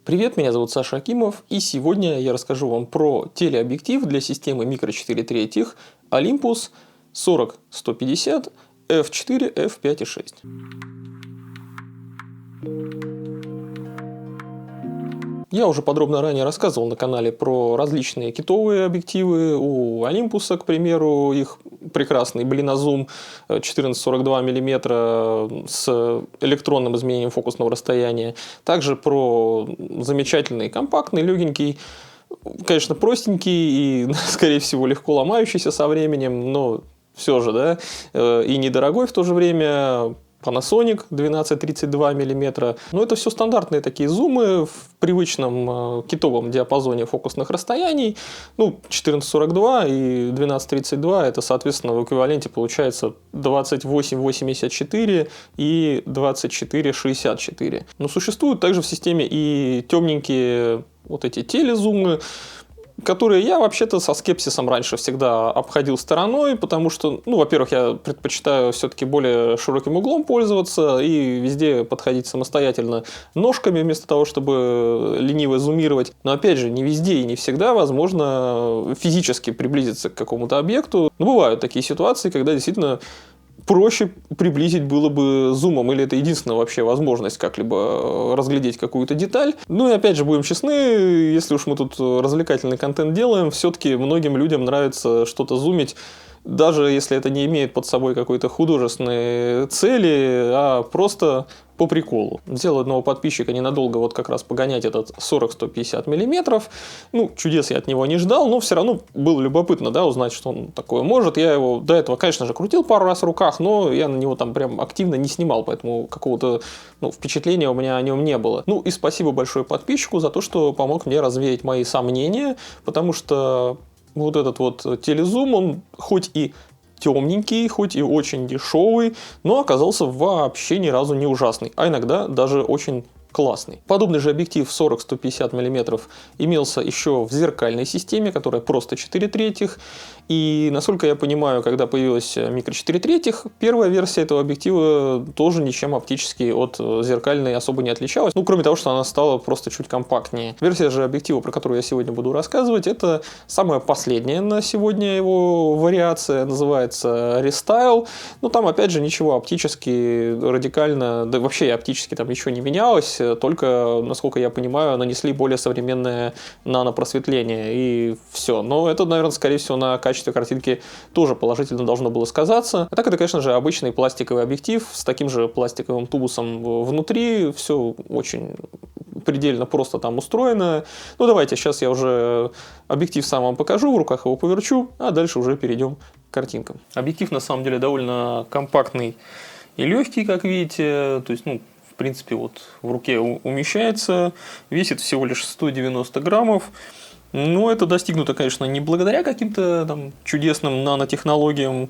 Привет, меня зовут Саша Акимов, и сегодня я расскажу вам про телеобъектив для системы микро 4 третьих Olympus 40-150 f4, f5.6. Я уже подробно ранее рассказывал на канале про различные китовые объективы. У Olympus, к примеру, их прекрасный блинозум 14-42 мм с электронным изменением фокусного расстояния. Также про замечательный компактный, легенький, конечно, простенький и, скорее всего, легко ломающийся со временем, но все же, да, и недорогой в то же время. Panasonic 12-32 мм. Но это все стандартные такие зумы в привычном китовом диапазоне фокусных расстояний. Ну, 14-42 и 12-32 это, соответственно, в эквиваленте получается 28-84 и 24-64. Но существуют также в системе и темненькие вот эти телезумы, которые я вообще-то со скепсисом раньше всегда обходил стороной, потому что, ну, во-первых, я предпочитаю все-таки более широким углом пользоваться и везде подходить самостоятельно ножками вместо того, чтобы лениво зумировать. Но, опять же, не везде и не всегда возможно физически приблизиться к какому-то объекту. Но бывают такие ситуации, когда действительно проще приблизить было бы зумом, или это единственная вообще возможность как-либо разглядеть какую-то деталь. Ну и опять же, будем честны, если уж мы тут развлекательный контент делаем, все-таки многим людям нравится что-то зумить, даже если это не имеет под собой какой-то художественной цели, а просто по приколу. Взял одного подписчика ненадолго вот как раз погонять этот 40-150 мм. Ну, чудес я от него не ждал, но все равно было любопытно, да, узнать, что он такое может. Я его до этого, конечно же, крутил пару раз в руках, но я на него там прям активно не снимал, поэтому какого-то впечатления у меня о нем не было. Ну и спасибо большое подписчику за то, что помог мне развеять мои сомнения, потому что вот этот вот телезум, он хоть и темненький, хоть и очень дешевый, но оказался вообще ни разу не ужасный, а иногда даже очень классный. Подобный же объектив 40-150 мм имелся еще в зеркальной системе, которая просто 4 третьих. И, насколько я понимаю, когда появилась микро 4 третьих, первая версия этого объектива тоже ничем оптически от зеркальной особо не отличалась. Ну, кроме того, что она стала просто чуть компактнее. Версия же объектива, про которую я сегодня буду рассказывать, это самая последняя на сегодня его вариация, называется Restyle. Ну, там, опять же, ничего оптически радикально, да вообще оптически там ничего не менялось, только, насколько я понимаю, нанесли более современное нанопросветление и все. Но это, наверное, скорее всего, на качестве картинки тоже положительно должно было сказаться. А так это, конечно же, обычный пластиковый объектив с таким же пластиковым тубусом внутри. Все очень предельно просто там устроено. Ну, давайте, сейчас я уже объектив сам вам покажу, в руках его поверчу, а дальше уже перейдем к картинкам. Объектив, на самом деле, довольно компактный и легкий, как видите. То есть, в принципе, вот в руке умещается, весит всего лишь 190 граммов. Но это достигнуто, конечно, не благодаря каким-то там чудесным нанотехнологиям.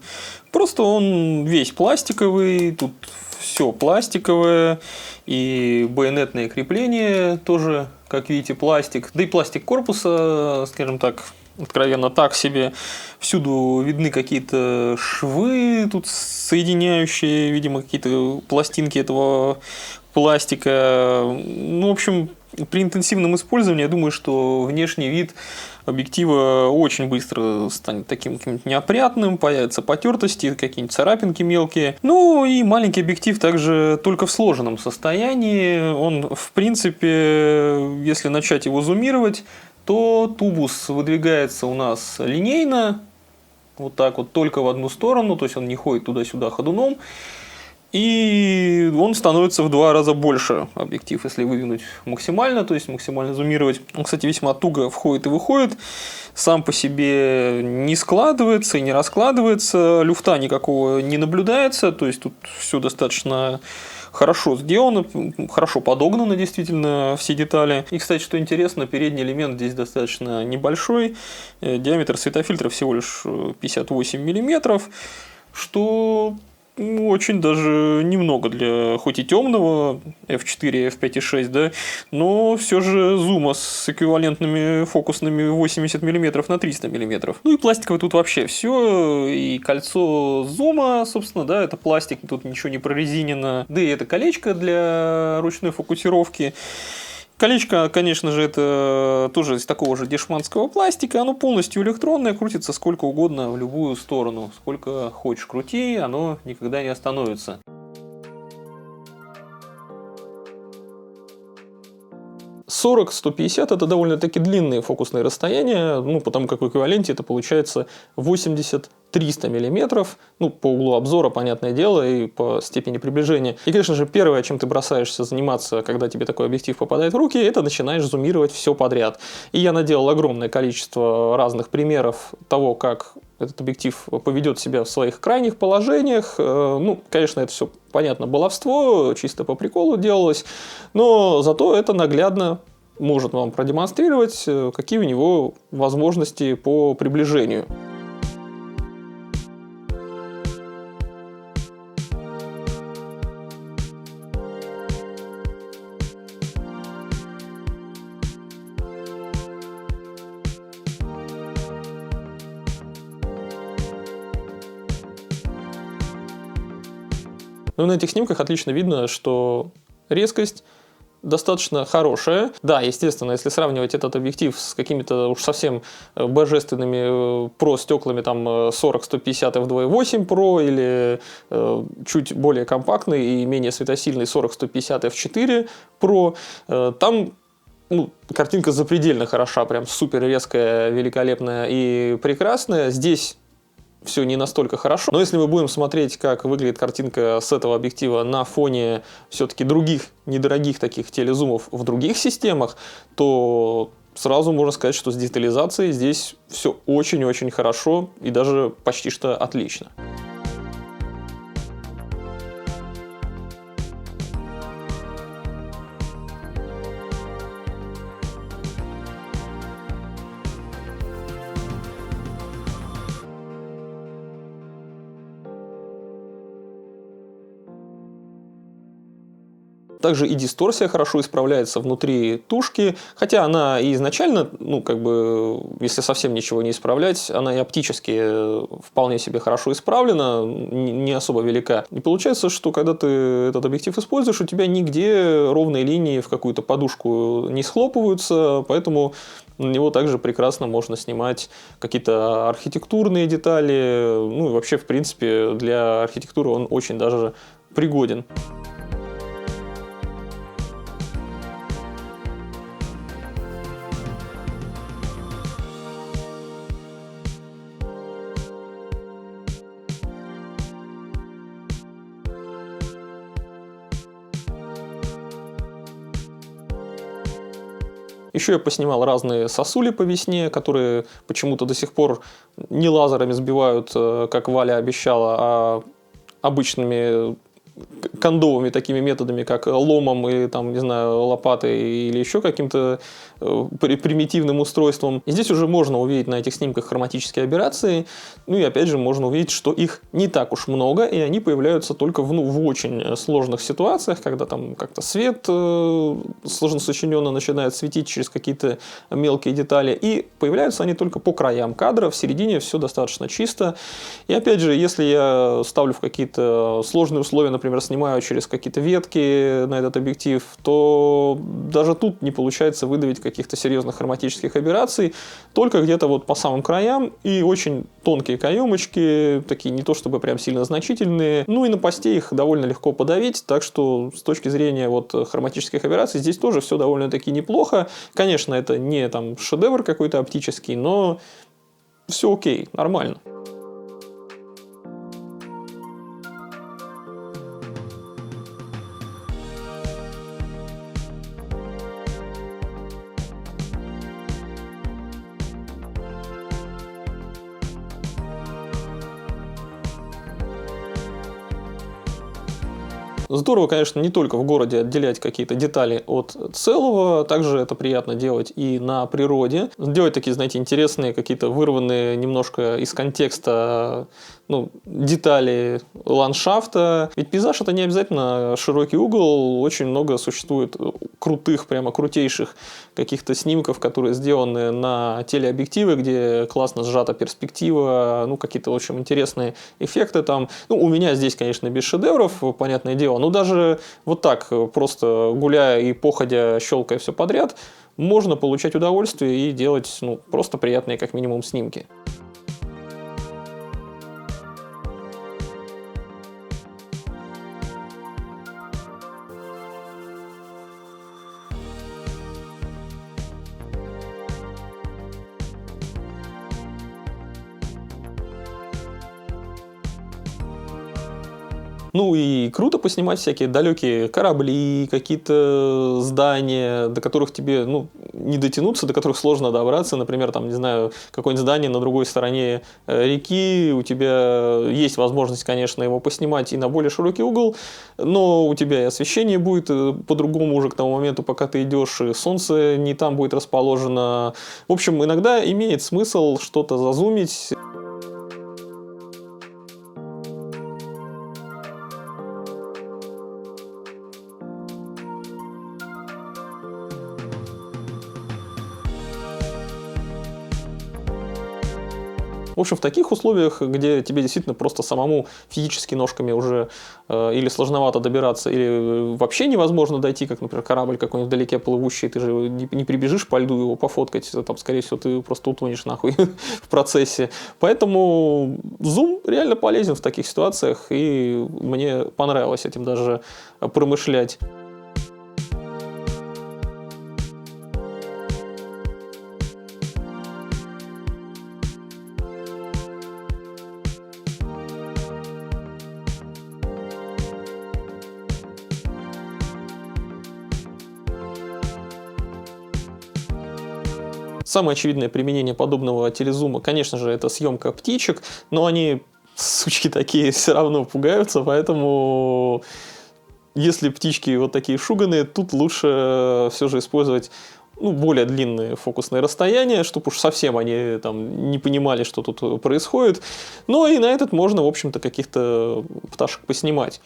Просто он весь пластиковый, тут все пластиковое. И байонетные крепления тоже, как видите, пластик. Да и пластик корпуса, скажем так, откровенно так себе. Всюду видны какие-то швы, тут соединяющие, видимо, какие-то пластинки этого пластика. Ну, в общем, при интенсивном использовании, я думаю, что внешний вид объектива очень быстро станет таким каким-то неопрятным, появятся потертости, какие-нибудь царапинки мелкие. Ну и маленький объектив также только в сложенном состоянии. Он, в принципе, если начать его зумировать, то тубус выдвигается у нас линейно, вот так вот, только в одну сторону, то есть он не ходит туда-сюда ходуном. И он становится в 2 раза больше, объектив, если выдвинуть максимально, то есть максимально зумировать. Он, кстати, весьма туго входит и выходит, сам по себе не складывается и не раскладывается, люфта никакого не наблюдается, то есть тут все достаточно хорошо сделано, хорошо подогнаны действительно все детали. И, кстати, что интересно, передний элемент здесь достаточно небольшой, диаметр светофильтра всего лишь 58 мм, что очень даже немного для хоть и темного f4, f5.6, да, но все же зума с эквивалентными фокусными 80 мм на 300 мм. Ну и пластиковый тут вообще все, и кольцо зума, собственно, да, это пластик, тут ничего не прорезинено, да и это колечко для ручной фокусировки. Колечко, конечно же, это тоже из такого же дешманского пластика. Оно полностью электронное, крутится сколько угодно в любую сторону. Сколько хочешь крути, оно никогда не остановится. 40-150 это довольно-таки длинные фокусные расстояния, ну, потому как в эквиваленте это получается 80-300 миллиметров, ну, по углу обзора, понятное дело, и по степени приближения. И, конечно же, первое, чем ты бросаешься заниматься, когда тебе такой объектив попадает в руки, это начинаешь зумировать все подряд. И я наделал огромное количество разных примеров того, как этот объектив поведет себя в своих крайних положениях. Ну, конечно, это все, понятно, баловство, чисто по приколу делалось, но зато это наглядно может вам продемонстрировать, какие у него возможности по приближению. Но на этих снимках отлично видно, что резкость достаточно хорошая. Да, естественно, если сравнивать этот объектив с какими-то уж совсем божественными Pro стеклами, там 40-150 f2.8 Pro или чуть более компактный и менее светосильный 40-150 f4 Pro, там картинка запредельно хороша, прям супер резкая, великолепная и прекрасная. Здесь все не настолько хорошо. Но если мы будем смотреть, как выглядит картинка с этого объектива на фоне все-таки других недорогих таких телезумов в других системах, то сразу можно сказать, что с детализацией здесь все очень-очень хорошо и даже почти что отлично. Также и дисторсия хорошо исправляется внутри тушки, хотя она и изначально, если совсем ничего не исправлять, она и оптически вполне себе хорошо исправлена, не особо велика. И получается, что когда ты этот объектив используешь, у тебя нигде ровные линии в какую-то подушку не схлопываются, поэтому на него также прекрасно можно снимать какие-то архитектурные детали, ну и вообще, в принципе, для архитектуры он очень даже пригоден. Еще я поснимал разные сосули по весне, которые почему-то до сих пор не лазерами сбивают, как Валя обещала, а обычными кондовыми такими методами, как ломом и, там, не знаю, лопатой или еще каким-то примитивным устройством. И здесь уже можно увидеть на этих снимках хроматические аберрации. Ну и опять же можно увидеть, что их не так уж много, и они появляются только в очень сложных ситуациях, когда там как-то свет сложно сочиненно начинает светить через какие-то мелкие детали. И появляются они только по краям кадра, в середине все достаточно чисто. И опять же, если я ставлю в какие-то сложные условия, например, снимаю через какие-то ветки на этот объектив, то даже тут не получается выдавить каких-то серьезных хроматических аберраций, только где-то вот по самым краям и очень тонкие каемочки, такие не то чтобы прям сильно значительные, ну и на посте их довольно легко подавить, так что с точки зрения вот хроматических аберраций здесь тоже все довольно-таки неплохо. Конечно, это не там шедевр какой-то оптический, но все окей, нормально. Здорово, конечно, не только в городе отделять какие-то детали от целого, также это приятно делать и на природе. Делать такие, знаете, интересные, какие-то вырванные немножко из контекста детали ландшафта. Ведь пейзаж — это не обязательно широкий угол, очень много существует крутых, прямо крутейших каких-то снимков, которые сделаны на телеобъективы, где классно сжата перспектива, какие-то, в общем, интересные эффекты там. У меня здесь, конечно, без шедевров, понятное дело, дело. Но даже вот так, просто гуляя и походя, щелкая все подряд, можно получать удовольствие и делать, ну, просто приятные, как минимум, снимки. Ну и круто поснимать всякие далекие корабли, какие-то здания, до которых тебе, ну, не дотянуться, до которых сложно добраться. Например, там, не знаю, какое-нибудь здание на другой стороне реки, у тебя есть возможность, конечно, его поснимать и на более широкий угол, но у тебя и освещение будет по-другому уже к тому моменту, пока ты идешь, и солнце не там будет расположено. В общем, иногда имеет смысл что-то зазумить. В общем, в таких условиях, где тебе действительно просто самому физически ножками уже или сложновато добираться, или вообще невозможно дойти, как, например, корабль какой-нибудь вдалеке плывущий, ты же не прибежишь по льду его пофоткать, там, скорее всего, ты просто утонешь нахуй в процессе. Поэтому зум реально полезен в таких ситуациях, и мне понравилось этим даже промышлять. Самое очевидное применение подобного телезума, конечно же, это съемка птичек, но они, сучки такие, все равно пугаются, поэтому если птички вот такие шуганые, тут лучше все же использовать, ну, более длинные фокусные расстояния, чтобы уж совсем они там не понимали, что тут происходит. Но и на этот можно, в общем-то, каких-то пташек поснимать.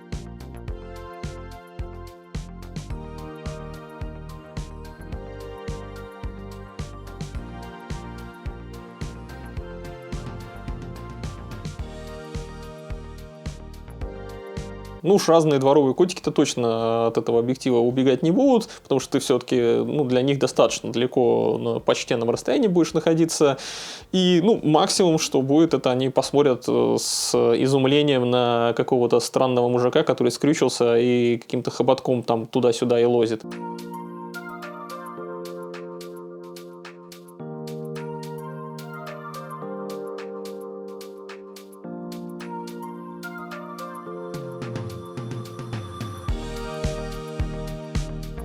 Ну уж разные дворовые котики-то точно от этого объектива убегать не будут, потому что ты все-таки, ну, для них достаточно далеко, на почтенном расстоянии будешь находиться. И, ну, максимум, что будет, это они посмотрят с изумлением на какого-то странного мужика, который скрючился и каким-то хоботком там туда-сюда и лозит.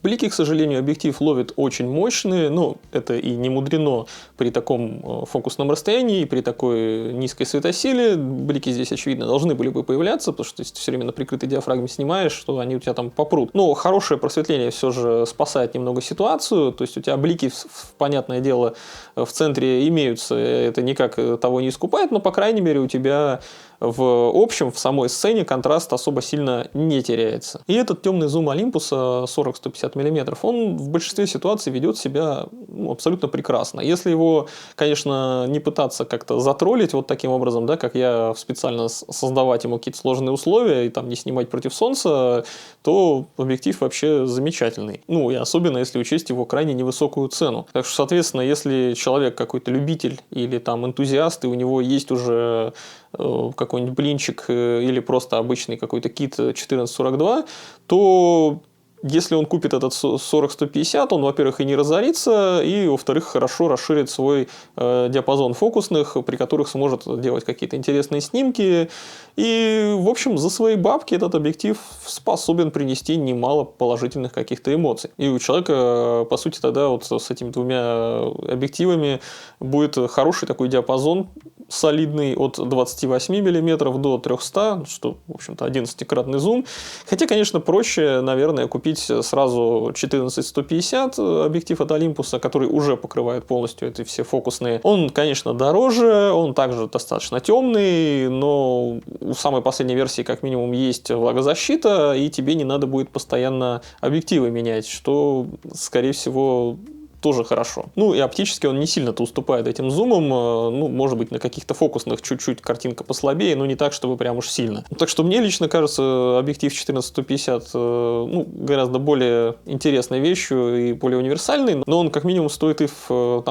Блики, к сожалению, объектив ловит очень мощные, но это и не мудрено при таком фокусном расстоянии и при такой низкой светосиле. Блики здесь, очевидно, должны были бы появляться, потому что если ты все время на прикрытой диафрагме снимаешь, то они у тебя там попрут. Но хорошее просветление все же спасает немного ситуацию, то есть у тебя блики, понятное дело, в центре имеются, это никак того не искупает, но, по крайней мере, у тебя в общем, в самой сцене контраст особо сильно не теряется. И этот темный зум Олимпуса 40-150 мм, он в большинстве ситуаций ведет себя, ну, абсолютно прекрасно. Если его, конечно, не пытаться как-то затроллить вот таким образом, да, как я специально создавать ему какие-то сложные условия и там не снимать против солнца, то объектив вообще замечательный. Ну, и особенно если учесть его крайне невысокую цену. Так что, соответственно, если человек какой-то любитель или там энтузиаст, и у него есть уже какой-нибудь блинчик или просто обычный какой-то кит 1442, то если он купит этот 40-150, он, во-первых, и не разорится, и, во-вторых, хорошо расширит свой диапазон фокусных, при которых сможет делать какие-то интересные снимки. И, в общем, за свои бабки этот объектив способен принести немало положительных каких-то эмоций. И у человека, по сути, тогда вот с этими двумя объективами будет хороший такой диапазон, солидный, от 28 мм до 300, что, в общем-то, 11-кратный зум. Хотя, конечно, проще, наверное, купить сразу 14-150 объектив от Olympus, который уже покрывает полностью эти все фокусные. Он, конечно, дороже, он также достаточно темный, но у самой последней версии, как минимум, есть влагозащита, и тебе не надо будет постоянно объективы менять, что, скорее всего, тоже хорошо. Ну и оптически он не сильно-то уступает этим зумам, ну, может быть, на каких-то фокусных чуть-чуть картинка послабее, но не так, чтобы прям уж сильно. Так что мне лично кажется объектив 14-150 ну, гораздо более интересной вещью и более универсальный, но он как минимум стоит и в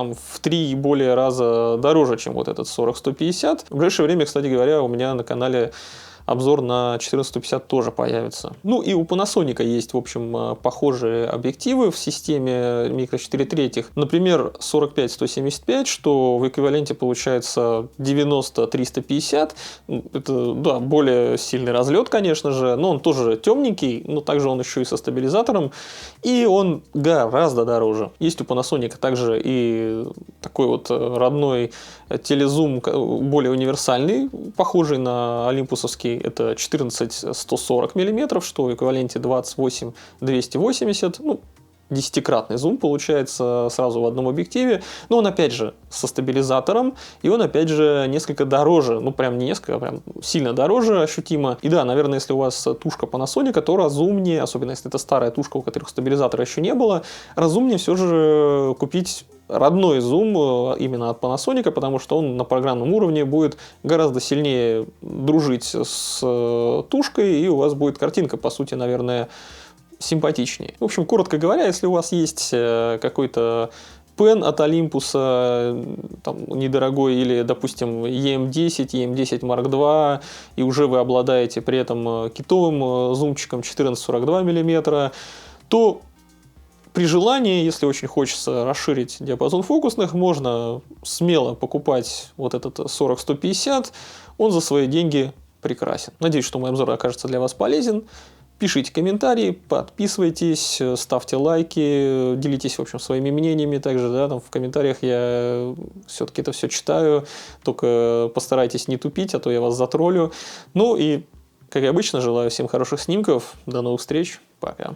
3 и более раза дороже, чем вот этот 40-150. В ближайшее время, кстати говоря, у меня на канале обзор на 14-150 тоже появится. Ну и у Panasonic есть, в общем, похожие объективы в системе микро 4 третьих. Например, 45-175, что в эквиваленте получается 90-350. Это, да, более сильный разлет, конечно же, но он тоже темненький, но также он еще и со стабилизатором, и он гораздо дороже. Есть у Panasonic также и такой вот родной телезум, более универсальный, похожий на олимпусовский. Это 14-140 мм, что в эквиваленте 28-280, ну, 10-кратный зум получается сразу в одном объективе, но он опять же со стабилизатором, и он опять же несколько дороже, ну прям не несколько, а прям сильно дороже ощутимо. И да, наверное, если у вас тушка Panasonic, то разумнее, особенно если это старая тушка, у которых стабилизатора еще не было, разумнее все же купить родной зум именно от Panasonic, потому что он на программном уровне будет гораздо сильнее дружить с тушкой, и у вас будет картинка, по сути, наверное, симпатичнее. В общем, коротко говоря, если у вас есть какой-то пен от Олимпуса, там, недорогой, или, допустим, EM10, EM10 Mark II, и уже вы обладаете при этом китовым зумчиком 14-42 мм, то при желании, если очень хочется расширить диапазон фокусных, можно смело покупать вот этот 40-150, он за свои деньги прекрасен. Надеюсь, что мой обзор окажется для вас полезен. Пишите комментарии, подписывайтесь, ставьте лайки, делитесь, в общем, своими мнениями также, да, там в комментариях я все-таки это все читаю, только постарайтесь не тупить, а то я вас затроллю. Ну и, как и обычно, желаю всем хороших снимков, до новых встреч, пока.